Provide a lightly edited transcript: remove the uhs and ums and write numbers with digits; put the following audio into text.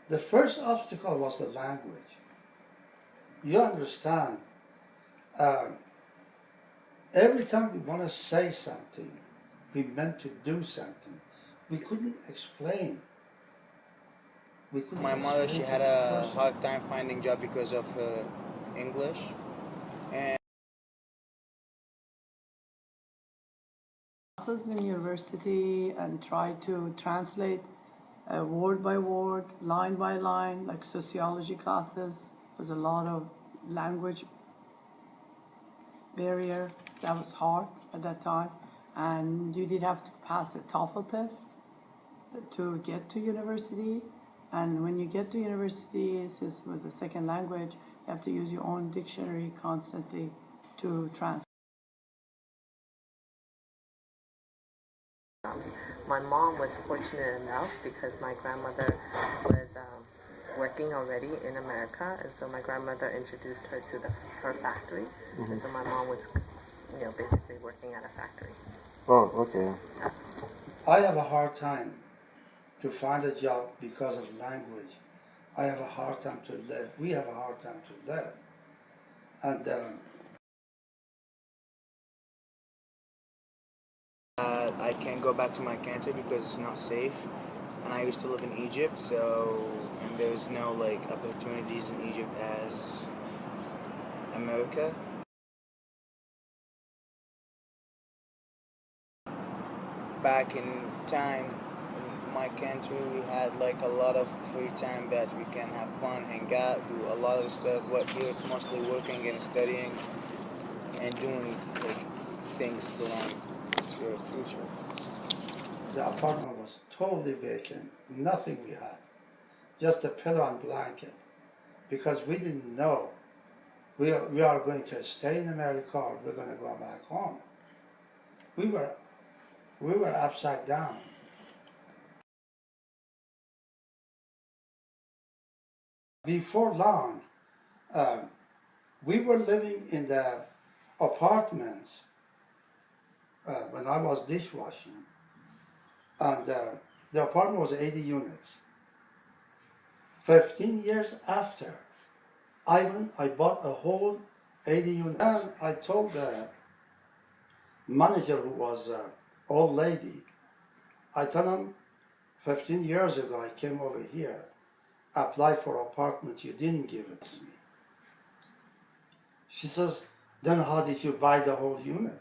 The first obstacle was the language. You understand, um, every time we want to say something, we meant to do something. We couldn't explain. We couldn't My mother, she explain to had the a person. hard time finding job because of her English, and Classes in university and try to translate word by word, line by line, like sociology classes. Was a lot of language barrier that was hard at that time, and you did have to pass a TOEFL test to get to university. And when you get to university, since it was a second language, you have to use your own dictionary constantly to translate. My mom was fortunate enough because my grandmother was working already in America, and so my grandmother introduced her to her factory, and so my mom was, basically working at a factory. Oh, okay. I have a hard time to find a job because of language. I have a hard time to live. We have a hard time to live. And I can't go back to my country because it's not safe. And I used to live in Egypt, so and there's no like opportunities in Egypt as America. Back in time, in my country, we had like a lot of free time that we can have fun, hang out, do a lot of stuff. But here it's mostly working and studying and doing like things belong to your future. the apartment was totally vacant. Nothing we had. Just a pillow and blanket. Because we didn't know we are going to stay in America or we're going to go back home. We were upside down. Before long, um, we were living in the apartments when I was dishwashing, and the apartment was 80 units. 15 years after, I bought a whole 80 units. And I told the manager, who was an old lady, I told him 15 years ago I came over here, applied for apartment, you didn't give it to me. She says, then how did you buy the whole unit?